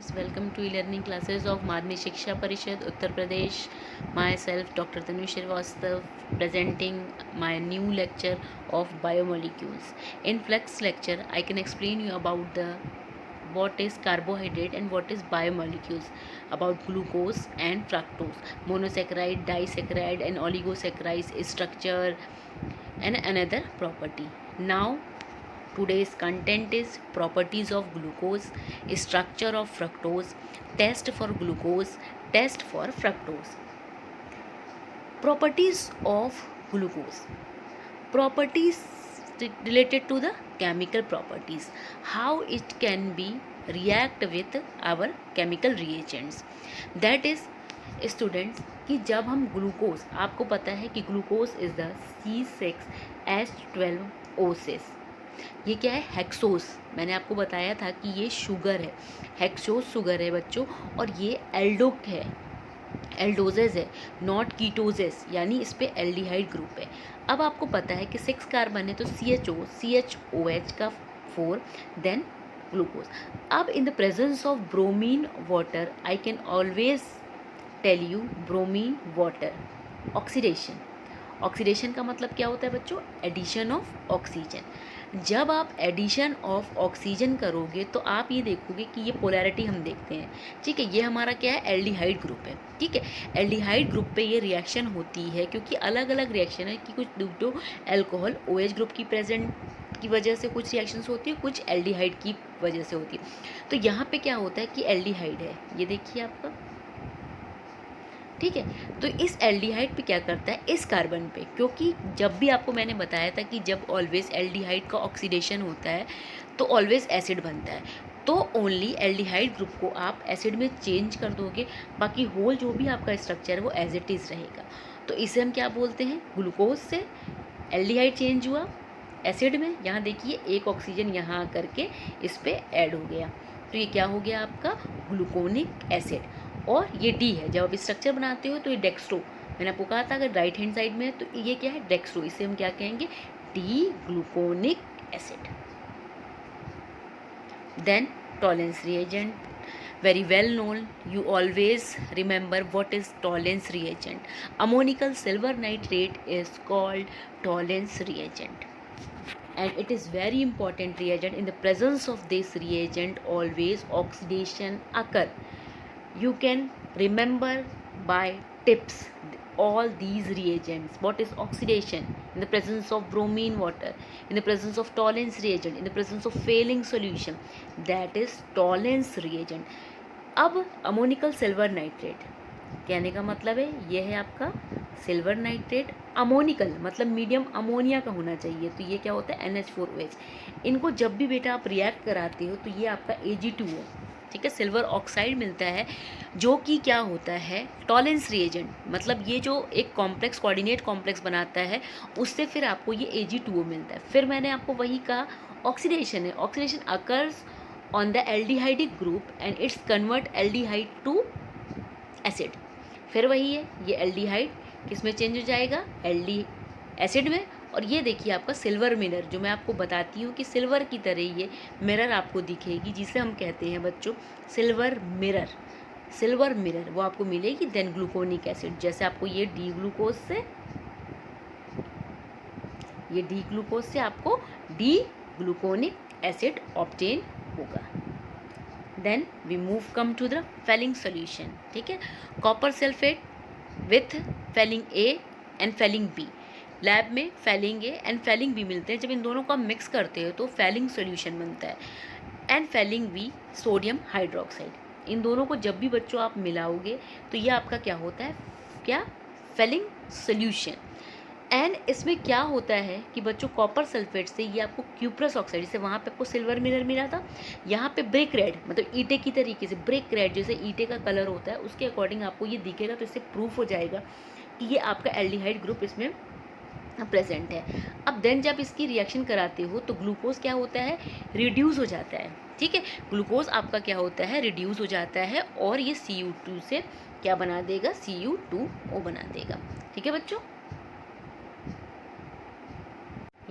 students, welcome to e-learning classes of Madhmi Shiksha Parishad Uttar Pradesh. Myself Dr. Tanu Shrivastava presenting my new lecture of biomolecules. In flex lecture I can explain you about the what is carbohydrate and what is biomolecules, about glucose and fructose, monosaccharide, disaccharide and oligosaccharides structure and another property. Now today's content is properties of glucose, structure of fructose, test for glucose, test for fructose. Properties of glucose. Properties related to the chemical properties. How it can be react with our chemical reagents. That is students कि जब हम glucose, आपको पता है कि glucose is the C6H12O6। ये क्या है? हेक्सोस। मैंने आपको बताया था कि ये शुगर है, हेक्सोस शुगर है बच्चों, और ये एल्डोक है, एल्डोजेज है, नॉट कीटोजेस, यानी इस पे एल्डिहाइड ग्रुप है। अब आपको पता है कि 6 कार्बन है तो CHOH का 4, देन ग्लूकोज। अब in the presence of bromine water I can always tell you bromine water oxidation. Oxidation का मतलब क्या होता है बच्चों? Addition of oxygen. जब आप एडिशन ऑफ ऑक्सीजन करोगे तो आप ये देखोगे कि ये पोलैरिटी हम देखते हैं, ठीक है। ये हमारा क्या है? एल्डिहाइड ग्रुप है, ठीक है। एल्डिहाइड ग्रुप पे ये रिएक्शन होती है क्योंकि अलग अलग रिएक्शन है कि कुछ डू एल्कोहल OH ग्रुप की प्रेजेंट की वजह से कुछ रिएक्शंस होती है, कुछ एल्डिहाइड की वजह से होती है। तो यहाँ पे क्या होता है कि एल्डिहाइड है, ये देखिए आपका, ठीक है। तो इस एल्डिहाइड पे क्या करता है? इस कार्बन पे, क्योंकि जब भी आपको मैंने बताया था कि जब ऑलवेज एल्डिहाइड का ऑक्सीडेशन होता है तो ऑलवेज एसिड बनता है, तो ओनली एल्डिहाइड ग्रुप को आप एसिड में चेंज कर दोगे, बाकी होल जो भी आपका स्ट्रक्चर है वो एज इट इज़ रहेगा। तो इसे हम क्या बोलते हैं? ग्लूकोज से एल्डिहाइड चेंज हुआ एसिड में, यहाँ देखिए एक ऑक्सीजन यहाँ करके इस पर ऐड हो गया, तो ये क्या हो गया आपका? Gluconic acid. और ये डी है, जब आप स्ट्रक्चर बनाते हो तो ये डेक्स्ट्रो, मैंने आपको कहा था अगर राइट हैंड साइड में है तो ये क्या है? डेक्स्ट्रो, इसे हम क्या कहेंगे? D gluconic acid. Then Tollens reagent, very well known, you always remember what is Tollens reagent. Ammonical silver nitrate is called Tollens reagent, and it is very important reagent. In the presence of this reagent always oxidation occur. You can remember by tips all these reagents. What is oxidation? In the presence of bromine water, in the presence of Tollens reagent, in the presence of failing solution, that is Tollens reagent. अब ammoniacal silver nitrate कहने का मतलब है ये है आपका silver nitrate. Ammoniacal मतलब medium ammonia का होना चाहिए, तो ये क्या होता है? NH4OH। इनको जब भी बेटा आप रिएक्ट कराते हो तो ये आपका Ag2O, ठीक है, सिल्वर ऑक्साइड मिलता है, जो कि क्या होता है? Tollens reagent. मतलब ये जो एक कॉम्प्लेक्स कोऑर्डिनेट कॉम्प्लेक्स बनाता है उससे फिर आपको ये Ag2O मिलता है। फिर मैंने आपको वही कहा, ऑक्सीडेशन है, oxidation occurs on the aldehydic group and it's convert aldehyde to acid। फिर वही है, ये एल्डिहाइड किस में चेंज हो जाएगा? एसिड में। और ये देखिए आपका सिल्वर मिरर, जो मैं आपको बताती हूँ कि सिल्वर की तरह ये मिरर आपको दिखेगी, जिसे हम कहते हैं बच्चों सिल्वर मिरर। सिल्वर मिरर वो आपको मिलेगी। देन ग्लूकोनिक एसिड, जैसे आपको ये डी ग्लूकोज से आपको डी ग्लूकोनिक एसिड ऑब्टेन होगा। Then we move come to the Fehling solution, ठीक है। Copper sulphate with Fehling A and Fehling B। Lab में Fehling A and Fehling B मिलते हैं, जब इन दोनों को हम मिक्स करते हो तो फेलिंग सोल्यूशन बनता है। And Fehling B sodium hydroxide. इन दोनों को जब भी बच्चों आप मिलाओगे तो ये आपका क्या होता है? क्या? Fehling solution. एंड इसमें क्या होता है कि बच्चों कॉपर सल्फेट से ये आपको क्यूप्रस ऑक्साइड, जैसे वहाँ पे आपको सिल्वर मिरर मिला था, यहाँ पे ब्रिक रेड, मतलब ईंटे की तरीके से ब्रिक रेड, जैसे ईंटे का कलर होता है उसके अकॉर्डिंग आपको ये दिखेगा, तो इससे प्रूफ हो जाएगा कि ये आपका एल्डिहाइड ग्रुप इसमें प्रेजेंट है। अब देन जब इसकी रिएक्शन कराते हो तो ग्लूकोज क्या होता है? रिड्यूस हो जाता है, ठीक है। ग्लूकोज आपका क्या होता है? रिड्यूस हो जाता है, और ये Cu2 से क्या बना देगा? Cu2O बना देगा, ठीक है बच्चों।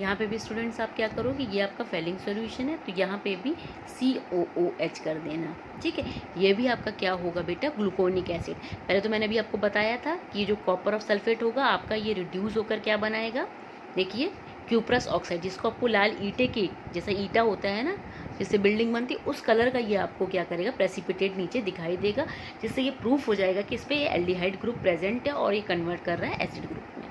यहाँ पे भी स्टूडेंट्स आप क्या करोगे, ये आपका फेलिंग सॉल्यूशन है तो यहाँ पे भी COOH कर देना, ठीक है। ये भी आपका क्या होगा बेटा, ग्लूकोनिक एसिड। पहले तो मैंने अभी आपको बताया था कि जो कॉपर ऑफ सल्फेट होगा आपका ये रिड्यूस होकर क्या बनाएगा, देखिए क्यूप्रस ऑक्साइड, जिसको आपको लाल ईंटे के जैसा ईंटा होता है ना जिससे बिल्डिंग बनती है उस कलर का ये आपको क्या करेगा, प्रेसिपिटेट नीचे दिखाई देगा, जिससे ये प्रूफ हो जाएगा कि इस पर एल्डिहाइड ग्रुप प्रेजेंट है और ये कन्वर्ट कर रहा है एसिड ग्रुप में।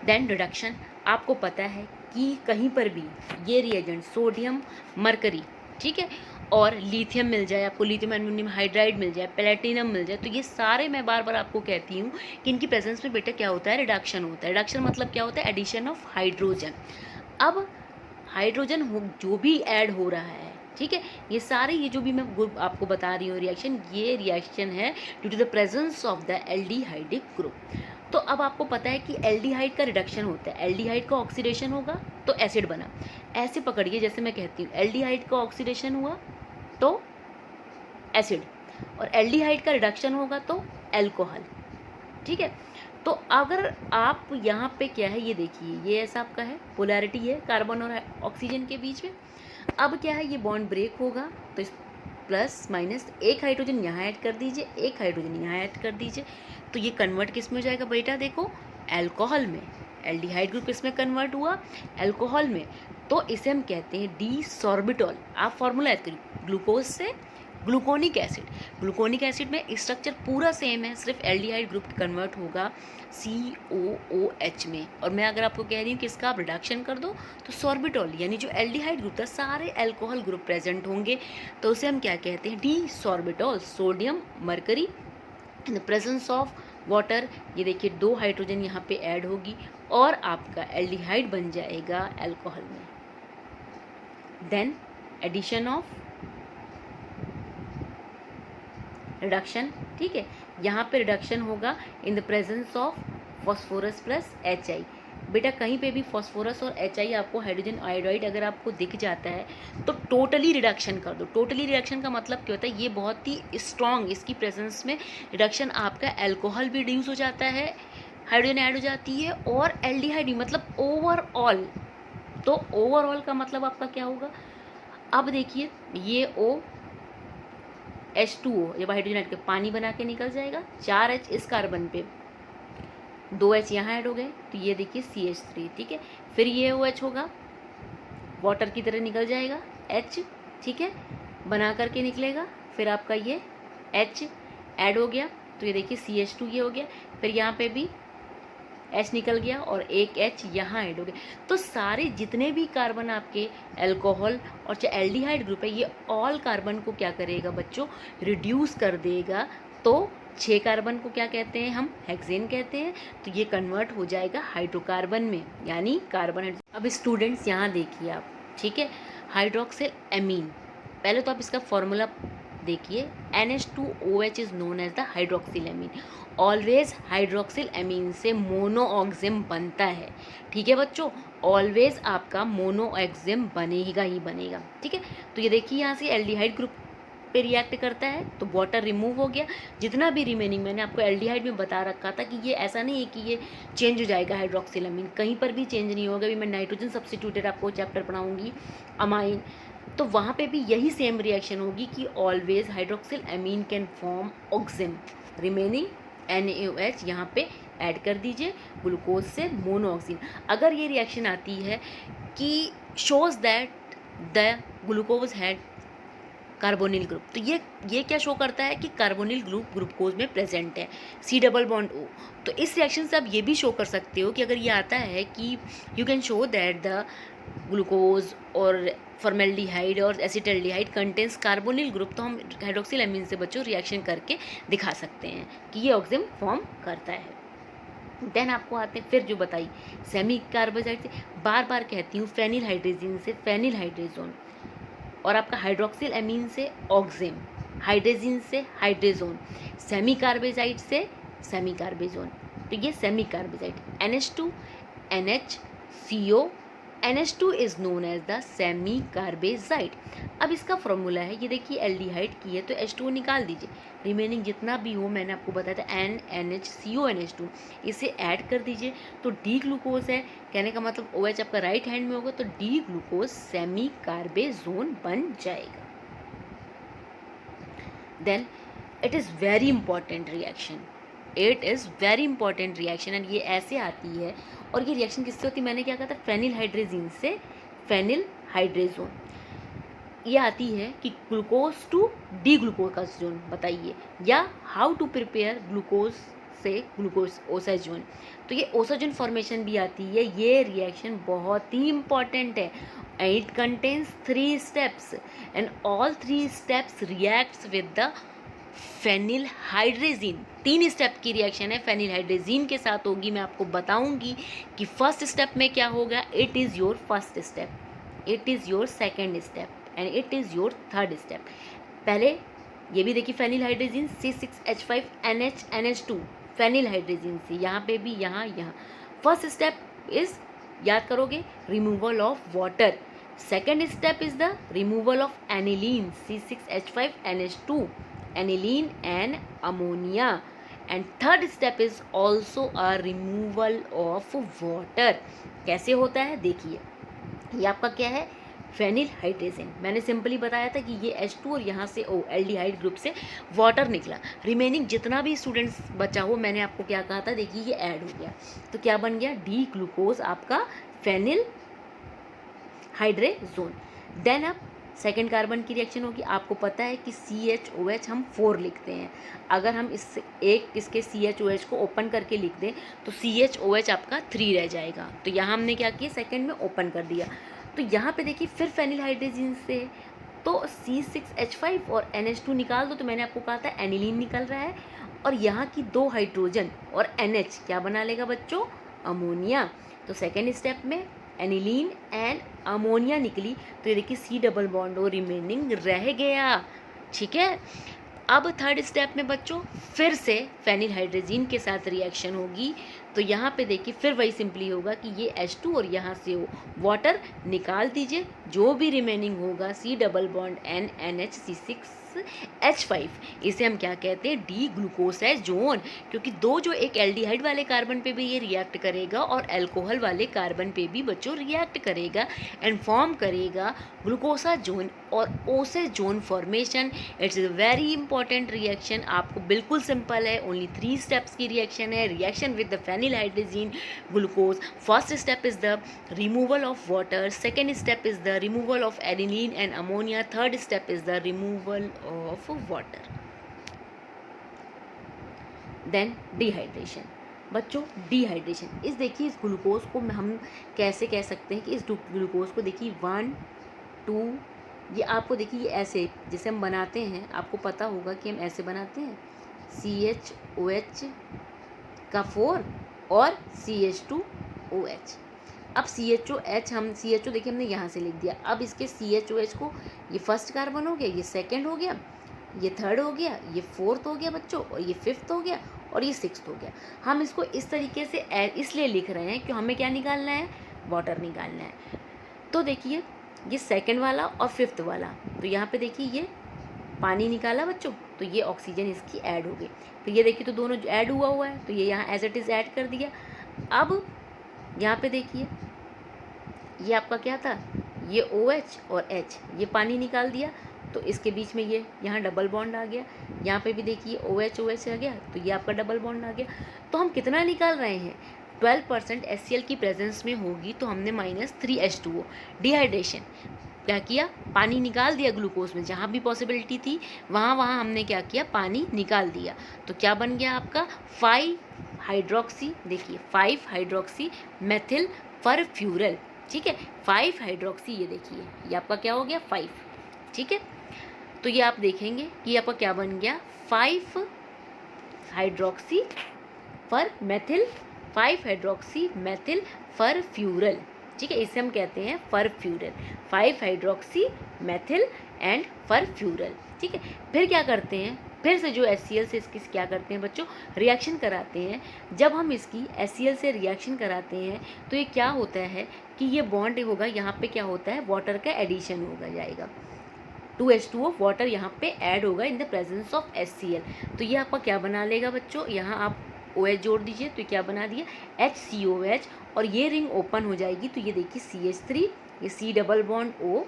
देन रिडक्शन, आपको पता है कि कहीं पर भी ये रिएजेंट सोडियम मरकरी, ठीक है, और लिथियम मिल जाए आपको, लिथियम एल्यूमिनियम हाइड्राइड मिल जाए, प्लेटिनम मिल जाए, तो ये सारे मैं बार बार आपको कहती हूँ कि इनकी प्रेजेंस में बेटा क्या होता है, रिडक्शन होता है। रिडक्शन मतलब क्या होता है, एडिशन ऑफ हाइड्रोजन। अब हाइड्रोजन जो भी ऐड हो रहा है, ठीक है, ये सारे ये जो भी मैं ग्रुप आपको बता रही हूँ रिएक्शन, ये रिएक्शन है due to the presence of the aldehydic group. तो अब आपको पता है कि एल्डिहाइड का रिडक्शन होता है, एल्डिहाइड का ऑक्सीडेशन होगा तो एसिड बना। ऐसे पकड़िए, जैसे मैं कहती हूँ एल्डिहाइड का ऑक्सीडेशन हुआ तो एसिड, और एल्डिहाइड का रिडक्शन होगा तो एल्कोहल, ठीक है। तो अगर आप यहाँ पे क्या है, ये देखिए ये ऐसा आपका है, पोलैरिटी है कार्बन और ऑक्सीजन के बीच में। अब क्या है, ये बॉन्ड ब्रेक होगा तो इस प्लस माइनस एक हाइड्रोजन यहाँ ऐड कर दीजिए, एक हाइड्रोजन यहाँ ऐड कर दीजिए, तो ये कन्वर्ट किस में हो जाएगा बेटा, देखो एल्कोहल में। एल्डिहाइड ग्रुप किस में कन्वर्ट हुआ, एल्कोहल में। तो इसे हम कहते हैं डीसॉर्बिटॉल। आप फॉर्मूला याद करिए, ग्लूकोज से ग्लूकोनिक एसिड, ग्लूकोनिक एसिड में स्ट्रक्चर पूरा सेम है, सिर्फ एल्डिहाइड ग्रुप कन्वर्ट होगा COOH में। और मैं अगर आपको कह रही हूँ कि इसका आप रिडक्शन कर दो तो सॉर्बिटॉल, यानी जो एल्डिहाइड ग्रुप था सारे एल्कोहल ग्रुप प्रेजेंट होंगे, तो उसे हम क्या कहते हैं, D sorbitol. Sodium mercury in the presence of water, ये देखिए 2 हाइड्रोजन यहाँ पे ऐड होगी और आपका एल्डिहाइड बन जाएगा एल्कोहल में। देन एडिशन ऑफ रिडक्शन, ठीक है, यहाँ पे रिडक्शन होगा इन the presence of phosphorus plus HI। बेटा कहीं पे भी फॉस्फोरस और HI आपको हाइड्रोजन आयोडाइड अगर आपको दिख जाता है तो टोटली रिडक्शन कर दो। टोटली रिडक्शन का मतलब क्या होता है, ये बहुत ही स्ट्रॉन्ग, इसकी प्रेजेंस में रिडक्शन आपका एल्कोहल भी रिड्यूस हो जाता है, हाइड्रोजन ऐड हो जाती है और एल्डिहाइड भी, मतलब ओवरऑल। तो ओवरऑल का मतलब आपका क्या होगा, अब देखिए ये H2O जब हाइड्रोजन ऐड कर पानी बना के निकल जाएगा, 4H इस कार्बन पे, 2H यहाँ ऐड हो गए तो ये देखिए CH3, ठीक है। फिर ये OH होगा, वाटर की तरह निकल जाएगा H, ठीक है, बना करके निकलेगा। फिर आपका ये H ऐड हो गया तो ये देखिए CH2 ये हो गया, फिर यहाँ पे भी H निकल गया और एक H यहाँ ऐड हो गया। तो सारे जितने भी कार्बन आपके अल्कोहल और जो एल्डिहाइड ग्रुप है, ये ऑल कार्बन को क्या करेगा बच्चों, रिड्यूस कर देगा। तो 6 कार्बन को क्या कहते हैं हम, हेक्सेन कहते हैं। तो ये कन्वर्ट हो जाएगा हाइड्रोकार्बन में, यानी कार्बन। अब स्टूडेंट्स यहाँ देखिए आप, ठीक है, हाइड्रोक्सिल एमीन, पहले तो आप इसका फॉर्मूला देखिए, NH2OH is known as the hydroxylamine. Always hydroxylamine से मोनोऑक्सिम बनता है, ठीक है बच्चों, ऑलवेज आपका मोनोऑक्सिम बनेगा ही बनेगा, ठीक है। तो ये देखिए यहाँ से एल्डिहाइड ग्रुप पे रिएक्ट करता है तो वाटर रिमूव हो गया। जितना भी रिमेनिंग, मैंने आपको एल्डिहाइड में बता रखा था कि ये ऐसा नहीं है कि ये चेंज हो जाएगा हाइड्रोक्सिल अमीन, कहीं पर भी चेंज नहीं होगा। अभी मैं नाइट्रोजन सब्स्टिट्यूटेड आपको चैप्टर पढ़ाऊंगी अमाइन, तो वहाँ पे भी यही सेम रिएक्शन होगी कि always hydroxyl amine can form oxime, remaining NaOH यहाँ पे ऐड कर दीजिए ग्लूकोज से मोनोऑक्सिन। अगर ये रिएक्शन आती है कि shows that the glucose had carbonyl group, तो ये क्या शो करता है कि कार्बोनिल ग्रुप ग्लूकोज में प्रेजेंट है, C डबल बॉन्ड O। तो इस रिएक्शन से आप ये भी शो कर सकते हो कि अगर ये आता है कि you can show that the glucose और फॉर्मेल्डिहाइड और एसिटल्डिहाइड कंटेंस कार्बोनिल ग्रुप, तो हम हाइड्रोक्सिल अमीन से बच्चों रिएक्शन करके दिखा सकते हैं कि ये ऑक्सिम फॉर्म करता है। देन आपको आते हैं फिर जो बताई सेमी कार्बोजाइड से, बार बार कहती हूँ फेनिल हाइड्रेजिन से फेनिल हाइड्रेजोन, और आपका हाइड्रोक्सिल अमीन से ऑक्सिम, हाइड्रेजिन से हाइड्रेजोन, सेमी कार्बेजाइड से सेमी कार्बेजोन। तो ये semicarbazide NH2 NH CO NH2 is known as the semicarbazide. अब इसका फॉर्मूला है, ये देखिए एल्डिहाइड की है तो H2 निकाल दीजिए, रिमेनिंग जितना भी हो मैंने आपको बताया था NNHCONH2 इसे ऐड कर दीजिए तो डी ग्लूकोज है। कहने का मतलब OH आपका राइट हैंड में होगा तो डी ग्लूकोज सेमी कार्बेजोन बन जाएगा। Then it is very important reaction, it is very important reaction and ये ऐसे आती है। और ये रिएक्शन किससे होती है, मैंने क्या कहा था, फेनिल हाइड्रेजीन से फेनिल हाइड्रेजोन। ये आती है कि ग्लूकोज टू डी ग्लूकोकाजोन बताइए, या हाउ टू प्रिपेयर ग्लूकोज से ग्लूकोज ओसाजोन। तो ये ओसाजोन फॉर्मेशन भी आती है। ये रिएक्शन बहुत ही इंपॉर्टेंट है। It contains 3 steps and all 3 steps reacts with the phenyl हाइड्रेजीन। 3 step की रिएक्शन है, फेनिल हाइड्रेजीन के साथ होगी। मैं आपको बताऊंगी कि फर्स्ट स्टेप में क्या होगा। It is your first step, it is your second step and it is your third step. पहले ये भी देखिए फेनिल हाइड्रेजीन C6H5NH2 फेनिल हाइड्रेजीन से, यहाँ पे भी यहाँ। फर्स्ट स्टेप इज याद करोगे removal of water, second step is the removal of aniline C6H5NH2 aniline and ammonia and third step is also a removal of water। कैसे होता है देखिए, ये आपका क्या है, फेनिल हाइड्रेजन। मैंने सिंपली बताया था कि ये H2 और यहाँ से O एल्डिहाइड ग्रुप से वाटर निकला, रिमेनिंग जितना भी स्टूडेंट्स बचा हो मैंने आपको क्या कहा था, देखिए ये ऐड हो गया तो क्या बन गया, डी ग्लूकोज आपका फेनिल हाइड्रेजोन। देन अब सेकेंड कार्बन की रिएक्शन होगी। आपको पता है कि CHOH हम 4 लिखते हैं, अगर हम इसके CHOH को ओपन करके लिख दें तो CHOH आपका 3 रह जाएगा। तो यहाँ हमने क्या किया, सेकेंड में ओपन कर दिया। तो यहाँ पे देखिए फिर फेनिल हाइड्रेजीन से तो C6H5 और NH2 निकाल दो, तो मैंने आपको कहा था एनिलीन निकल रहा है और यहाँ की 2 हाइड्रोजन और NH क्या बना लेगा बच्चों, अमोनिया। तो सेकेंड स्टेप में एनिलीन एंड अमोनिया निकली तो ये देखिए C डबल बॉन्ड और रिमेनिंग रह गया। ठीक है, अब थर्ड स्टेप में बच्चों फिर से फेनिल हाइड्रेजीन के साथ रिएक्शन होगी। तो यहाँ पे देखिए फिर वही सिंपली होगा कि ये H2 और यहाँ से हो वाटर निकाल दीजिए, जो भी रिमेनिंग होगा C double bond NH C6H5 इसे हम क्या कहते हैं, डी ग्लूकोसाइजोन। क्योंकि दो जो एक एल्डिहाइड वाले कार्बन पे भी ये रिएक्ट करेगा और अल्कोहल वाले कार्बन पे भी बच्चों रिएक्ट करेगा एंड फॉर्म करेगा ग्लूकोसाजोन और osazone formation. It's a very important reaction. आपको बिल्कुल सिंपल है, ओनली 3 स्टेप्स की रिएक्शन है। Reaction with the phenyl hydrazine glucose, first step is the removal of water, second step is the removal of aniline and ammonia, third step is the removal of water. Then dehydration. बच्चों dehydration इस देखिए इस glucose को हम कैसे कह सकते हैं कि इस ग्लूकोज को देखिए 1 2 ये आपको देखिए ये ऐसे जैसे हम बनाते हैं, आपको पता होगा कि हम ऐसे बनाते हैं CHOH का 4 और CH2OH। अब CHOH हम CHO देखिए हमने यहाँ से लिख दिया। अब इसके CHOH को ये फर्स्ट कार्बन हो गया, ये सेकंड हो गया, ये थर्ड हो गया, ये फोर्थ हो गया बच्चों, और ये फिफ्थ हो गया और ये सिक्स्थ हो गया। हम इसको इस तरीके से इसलिए लिख रहे हैं कि हमें क्या निकालना है, वाटर निकालना है। तो देखिए ये सेकंड वाला और फिफ्थ वाला, तो यहाँ पे देखिए ये पानी निकाला बच्चों, तो ये ऑक्सीजन इसकी ऐड हो गई। फिर ये देखिए तो दोनों ऐड हुआ है तो ये यहाँ एज इट इज़ ऐड कर दिया। अब यहाँ पे देखिए ये आपका क्या था, ये OH और H, ये पानी निकाल दिया तो इसके बीच में ये यहाँ डबल बॉन्ड आ गया। यहाँ पे भी देखिए OH आ गया तो ये आपका डबल बॉन्ड आ गया। तो हम कितना निकाल रहे हैं, 12% HCl की प्रेजेंस में होगी तो हमने -3H2O डिहाइड्रेशन क्या किया, पानी निकाल दिया ग्लूकोज में, जहाँ भी पॉसिबिलिटी थी वहाँ हमने क्या किया, पानी निकाल दिया। तो क्या बन गया आपका 5 हाइड्रोक्सी, देखिए 5 हाइड्रोक्सी मेथिल परफ्यूरल। ठीक है, 5 हाइड्रोक्सी, ये देखिए ये आपका क्या हो गया 5। ठीक है, तो ये आप देखेंगे कि आपका क्या बन गया 5 हाइड्रोक्सी पर मेथिल, 5 हाइड्रोक्सी मेथिल परफ्यूरल। ठीक है, इसे हम कहते हैं परफ्यूरल, 5 हाइड्रोक्सी मेथिल एंड परफ्यूरल। ठीक है, फिर क्या करते हैं, फिर से जो HCl से इसकी क्या करते हैं बच्चों, रिएक्शन कराते हैं। जब हम इसकी HCl से रिएक्शन कराते हैं तो ये क्या होता है कि ये बॉन्ड होगा, यहाँ पे क्या होता है, वाटर का एडिशन होगा जाएगा, 2H2O वाटर यहाँ पे ऐड होगा इन द प्रेजेंस ऑफ HCl। तो ये आपका क्या बना लेगा बच्चों, यहाँ आप OH जोड़ दीजिए तो क्या बना दिया, HCOH, और ये रिंग ओपन हो जाएगी तो ये देखिए CH3, ये C डबल बॉन्ड O,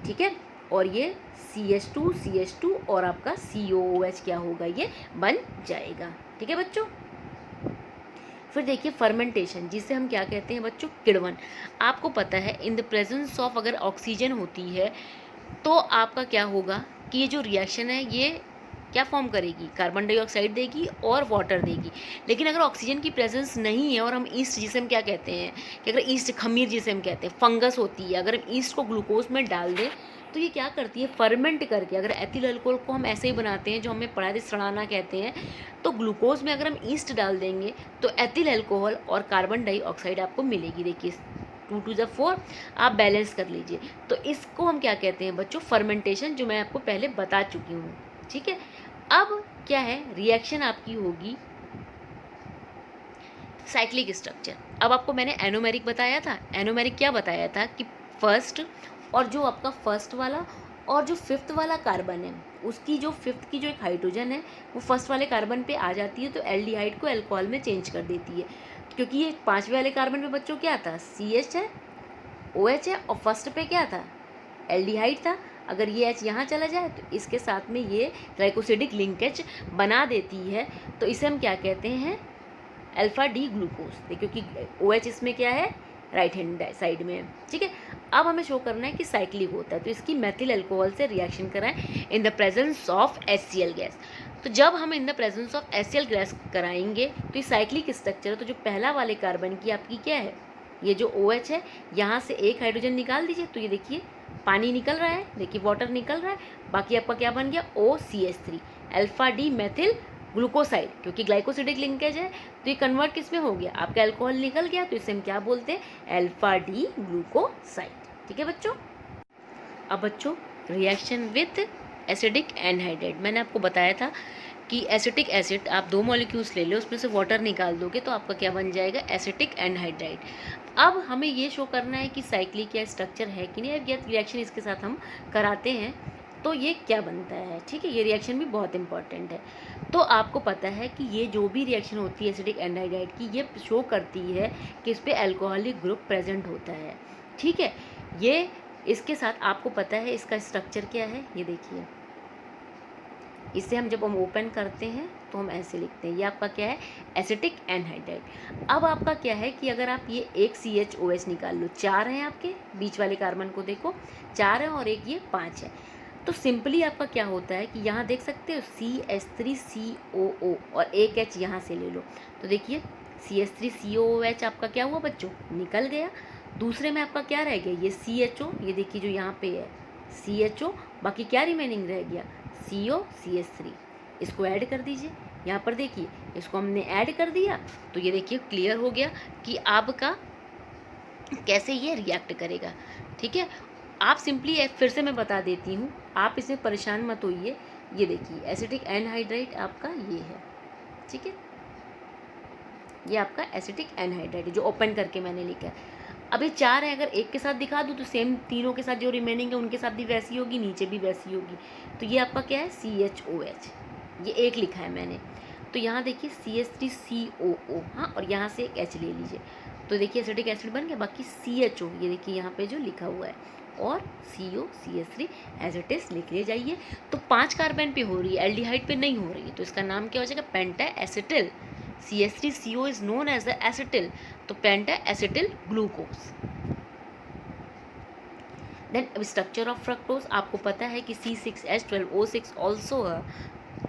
ठीक है, और ये CH2 और आपका COOH क्या होगा, ये बन जाएगा। ठीक है बच्चों। फिर देखिए फर्मेंटेशन, जिसे हम क्या कहते हैं बच्चों, किण्वन। आपको पता है इन द प्रेजेंस ऑफ अगर ऑक्सीजन होती है तो आपका क्या होगा कि ये जो रिएक्शन है ये क्या फॉर्म करेगी, कार्बन डाइऑक्साइड देगी और वाटर देगी। लेकिन अगर ऑक्सीजन की प्रेजेंस नहीं है और हम ईस्ट, जिसे हम क्या कहते हैं कि अगर ईस्ट खमीर जिसे हम कहते हैं, फंगस होती है, अगर हम ईस्ट को ग्लूकोज में डाल दें तो ये क्या करती है, फर्मेंट करके, अगर एथिल अल्कोहल को हम ऐसे ही बनाते हैं जो हमें पढ़ा थे सड़ाना कहते हैं, तो ग्लूकोज में अगर हम ईस्ट डाल देंगे तो एथिल अल्कोहल और कार्बन डाइऑक्साइड आपको मिलेगी। देखिए 2 to the 4 आप बैलेंस कर लीजिए। तो इसको हम क्या कहते हैं बच्चों, फर्मेंटेशन, जो मैं आपको पहले बता चुकी हूँ। ठीक है, अब क्या है, रिएक्शन आपकी होगी साइक्लिक स्ट्रक्चर। अब आपको मैंने एनोमेरिक बताया था, एनोमेरिक क्या बताया था कि फर्स्ट, और जो आपका फर्स्ट वाला और जो फिफ्थ वाला कार्बन है, उसकी जो फिफ्थ की जो एक हाइड्रोजन है वो फर्स्ट वाले कार्बन पे आ जाती है तो एल्डिहाइड को अल्कोहल में चेंज कर देती है, क्योंकि ये पाँचवें वाले कार्बन पे बच्चों क्या था, CH है, OH है, और फर्स्ट पे क्या था, एल्डिहाइड था। अगर ये H यहाँ चला जाए तो इसके साथ में ये ग्लाइकोसिडिक लिंकेज बना देती है, तो इसे हम क्या कहते हैं, अल्फा डी ग्लूकोज। क्योंकि OH इसमें क्या है, राइट हैंड साइड में है। ठीक है, अब हमें शो करना है कि साइक्लिक होता है, तो इसकी मेथिल अल्कोहल से रिएक्शन कराएं इन the presence of HCl gas. तो जब हम इन the presence of HCl gas कराएंगे तो ये साइक्लिक स्ट्रक्चर है। तो जो पहला वाले कार्बन की आपकी क्या है, ये जो OH है, यहाँ से एक हाइड्रोजन निकाल दीजिए तो ये देखिए पानी निकल रहा है, देखिए वाटर निकल रहा है, बाकी आपका क्या बन गया, OCH3 alpha D methyl glucoside, क्योंकि ग्लाइकोसिडिक लिंकेज है तो ये कन्वर्ट किस में हो गया, आपका अल्कोहल निकल गया, तो इसे हम क्या बोलते हैं, अल्फा डी ग्लूकोसाइड। ठीक है बच्चों। अब बच्चों रिएक्शन विथ एसिडिक एनहाइड्राइड, मैंने आपको बताया था कि एसिटिक एसिड आप 2 मॉलिक्यूल्स ले लो, उसमें से वाटर निकाल दोगे तो आपका क्या बन जाएगा, एसिटिक एनहाइड्राइड। अब हमें ये शो करना है कि साइक्लिक या स्ट्रक्चर है कि नहीं। अब ये रिएक्शन इसके साथ हम कराते हैं तो ये क्या बनता है। ठीक है, ये रिएक्शन भी बहुत इंपॉर्टेंट है। तो आपको पता है कि ये जो भी रिएक्शन होती है एसिडिक एनहाइड्राइड की, ये शो करती है कि इस पर अल्कोहलिक ग्रुप प्रेजेंट होता है। ठीक है, ये इसके साथ आपको पता है इसका स्ट्रक्चर क्या है, ये देखिए, इसे हम जब हम ओपन करते हैं तो हम ऐसे लिखते हैं, ये आपका क्या है, एसिटिक एनहाइड्राइड। अब आपका क्या है कि अगर आप ये एक CHOH निकाल लो, 4 हैं आपके बीच वाले कार्बन को देखो, 4 है और एक ये 5 है, तो सिंपली आपका क्या होता है कि यहाँ देख सकते हो CH3COO और एक H यहाँ से ले लो, तो देखिए CH3COOH आपका क्या हुआ बच्चों, निकल गया। दूसरे में आपका क्या रह गया, ये CHO, ये देखिए जो यहाँ पे है CHO, बाकी क्या रिमेनिंग रह गया, COCH3। इसको ऐड कर दीजिए, यहाँ पर देखिए इसको हमने ऐड कर दिया तो ये देखिए क्लियर हो गया कि आपका कैसे ये रिएक्ट करेगा। ठीक है, आप सिंपली फिर से मैं बता देती हूँ, आप इसमें परेशान मत होइए। ये देखिए एसिटिक एनहाइड्राइड आपका ये है, ठीक है, ये आपका एसिटिक एनहाइड्राइड जो ओपन करके मैंने लिखा है। अब ये 4 है, अगर एक के साथ दिखा दूँ तो सेम तीनों के साथ जो रिमेनिंग है उनके साथ भी वैसी होगी, नीचे भी वैसी होगी। तो ये आपका क्या है, CHOH, ये एक लिखा है मैंने, तो यहाँ देखिए CH3COO, हाँ, और यहाँ से एक H ले लीजिए, तो देखिए एसिटिक एसिड बन गया। बाकी CHO, ये देखिए यहाँ पे जो लिखा हुआ है, और COCH3 एज इट इज लिख ले जाइए। तो 5 कार्बन पे हो रही है, एल्डिहाइड पे नहीं हो रही है, तो इसका नाम क्या हो जाएगा, penta acetyl. CH3CO is known as the acetyl, तो penta acetyl glucose. Then structure of fructose, आपको पता है कि C6H12O6 ऑल्सो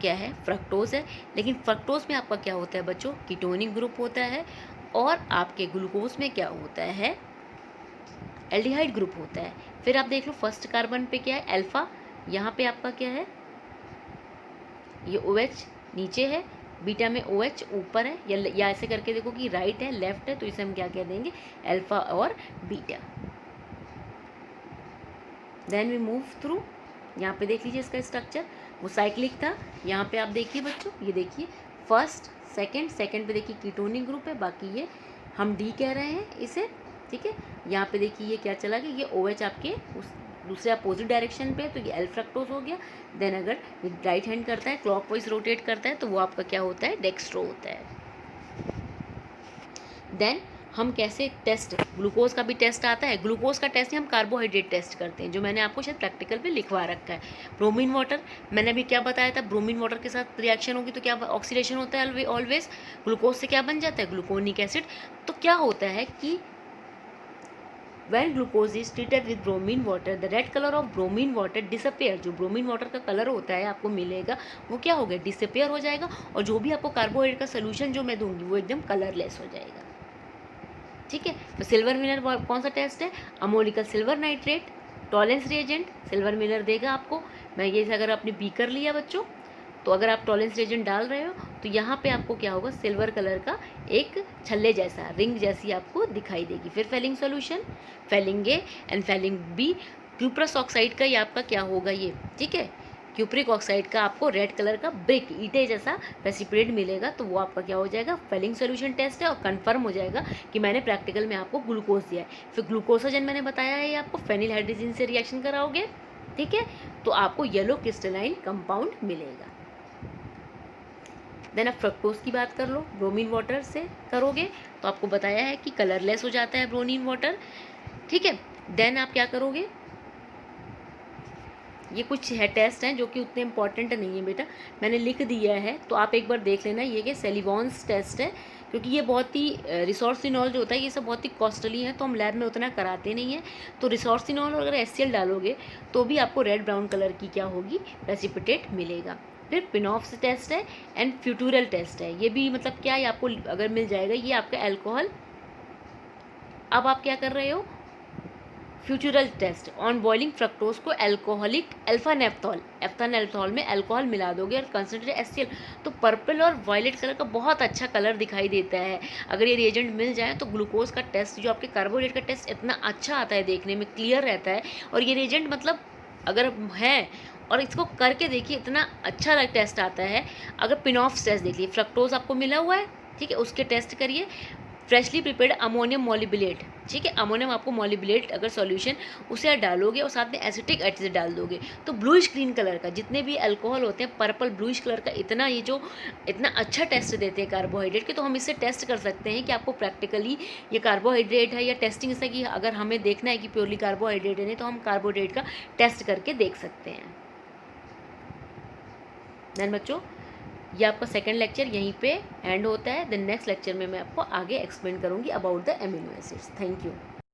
क्या है, फ्रक्टोज है। लेकिन फ्रक्टोज में आपका क्या होता है बच्चों, कीटोनिक ग्रुप होता है, और आपके ग्लूकोज में क्या होता है, एल्डिहाइड ग्रुप होता है। फिर आप देख लो फर्स्ट कार्बन पे क्या है, अल्फा, यहाँ पे आपका क्या है, ये OH नीचे है, बीटा में OH ऊपर है, या ऐसे करके देखो कि राइट है लेफ्ट है, तो इसे हम क्या कह देंगे, अल्फा और beta. Then we move through, यहाँ पे देख लीजिए इसका स्ट्रक्चर, वो साइक्लिक था। यहाँ पे आप देखिए बच्चों, ये देखिए फर्स्ट सेकंड पे देखिए कीटोनिक ग्रुप है, बाकी ये हम डी कह रहे हैं इसे, ठीक है। यहाँ पे देखिए ये क्या चला गया, ये OH आपके उस दूसरे अपोजिट डायरेक्शन पे है, तो ये एल फ्रक्टोज हो गया। देन अगर ये राइट हैंड करता है, क्लॉकवाइज रोटेट करता है, तो वो आपका क्या होता है, डेक्स्ट्रो होता है। देन हम कैसे टेस्ट, ग्लूकोज का भी टेस्ट आता है। ग्लूकोज का टेस्ट हम कार्बोहाइड्रेट टेस्ट करते हैं, जो मैंने आपको शायद प्रैक्टिकल पे लिखवा रखा है। ब्रोमीन वाटर, मैंने अभी क्या बताया था, ब्रोमीन वाटर के साथ रिएक्शन होगी तो क्या ऑक्सीडेशन होता है ऑलवेज, ग्लूकोज से क्या बन जाता है, ग्लूकोनिक एसिड। तो क्या होता है कि when glucose is treated with bromine water, the red color of bromine water disappear। जो ब्रोमीन वाटर का कलर होता है आपको मिलेगा, वो क्या हो गया, डिसअपेयर हो जाएगा, और जो भी आपको कार्बोहाइड्रेट का सोल्यूशन जो मैं दूंगी वो एकदम कलरलेस हो जाएगा, ठीक है। तो सिल्वर मिलर कौन सा टेस्ट है, ammoniacal silver nitrate, Tollens reagent silver Miller देगा आपको। मैं ये अगर आपने बीकर लिया बच्चों, तो अगर आप टॉलेंस रिएजेंट डाल रहे हो तो यहाँ पे आपको क्या होगा, सिल्वर कलर का एक छल्ले जैसा रिंग जैसी आपको दिखाई देगी। फिर Fehling solution, Fehling A and Fehling B, cuprous oxide का ये आपका क्या होगा ये, ठीक है, क्यूप्रिक ऑक्साइड का आपको रेड कलर का ब्रिक ईटे जैसा प्रेसिपिटेट मिलेगा, तो वो आपका क्या हो जाएगा, फेलिंग सॉल्यूशन टेस्ट है, और कंफर्म हो जाएगा कि मैंने प्रैक्टिकल में आपको ग्लूकोज दिया है। फिर ग्लूकोसाजन मैंने बताया है, ये आपको फेनिल हाइड्रोजन से रिएक्शन कराओगे, ठीक है, तो आपको येलो क्रिस्टलाइन कंपाउंड मिलेगा। देन आप फ्रक्टोज की बात कर लो, ब्रोमीन वाटर से करोगे तो आपको बताया है कि कलरलेस हो जाता है ब्रोमीन वाटर, ठीक है। देन आप क्या करोगे, ये कुछ है टेस्ट हैं जो कि उतने इंपॉर्टेंट नहीं है बेटा, मैंने लिख दिया है तो आप एक बार देख लेना। ये कि सेलिवॉन्स टेस्ट है, क्योंकि ये बहुत ही रिसोर्सिनॉल जो होता है ये सब बहुत ही कॉस्टली है, तो हम लैब में उतना कराते नहीं हैं। तो रिसोर्सिनॉल और अगर HCl डालोगे तो भी आपको रेड ब्राउन कलर की क्या होगी, प्रेसिपिटेट मिलेगा। फिर पिनॉफ्स टेस्ट है एंड फ्यूटूरल टेस्ट है, ये भी मतलब क्या है, आपको अगर मिल जाएगा, ये आपका एल्कोहल। अब आप क्या कर रहे हो, फ्यूचरल टेस्ट ऑन बॉइलिंग फ्रक्टोज को एल्कोहलिक अल्फा नेफ्थॉल, एफ्थानेल्थॉल में अल्कोहल मिला दोगे और कंसनट्रेट HCl, तो पर्पल और वायलेट कलर का बहुत अच्छा कलर दिखाई देता है। अगर ये रिएजेंट मिल जाए तो ग्लूकोज का टेस्ट, जो आपके कार्बोहाइड्रेट का टेस्ट, इतना अच्छा आता है, देखने में क्लियर रहता है। और ये रिएजेंट मतलब अगर है और इसको करके देखिए, इतना अच्छा टेस्ट आता है। अगर पिनॉफ्स टेस्ट देख लीजिए, फ्रक्टोज आपको मिला हुआ है, ठीक है, उसके टेस्ट करिए। फ्रेशली प्रिपेयर्ड अमोनियम मॉलिब्यूलेट, ठीक है, अमोनियम आपको मॉलिब्यूलेट अगर सॉल्यूशन उसे आप डालोगे और साथ में एसिटिक एसिड डाल दोगे तो ब्लूइश ग्रीन कलर का, जितने भी अल्कोहल होते हैं पर्पल ब्लूइश कलर का, इतना ये जो इतना अच्छा टेस्ट देते हैं कार्बोहाइड्रेट के, तो हम इससे टेस्ट कर सकते हैं कि आपको प्रैक्टिकली ये कार्बोहाइड्रेट है या टेस्टिंग से, कि अगर हमें देखना है कि प्योरली कार्बोहाइड्रेट है नहीं, तो हम कार्बोहाइड्रेट का टेस्ट करके देख सकते हैं। देन बच्चों, ये आपका सेकंड लेक्चर यहीं पे एंड होता है। देन नेक्स्ट लेक्चर में मैं आपको आगे एक्सप्लेन करूँगी about the amino acids. Thank you.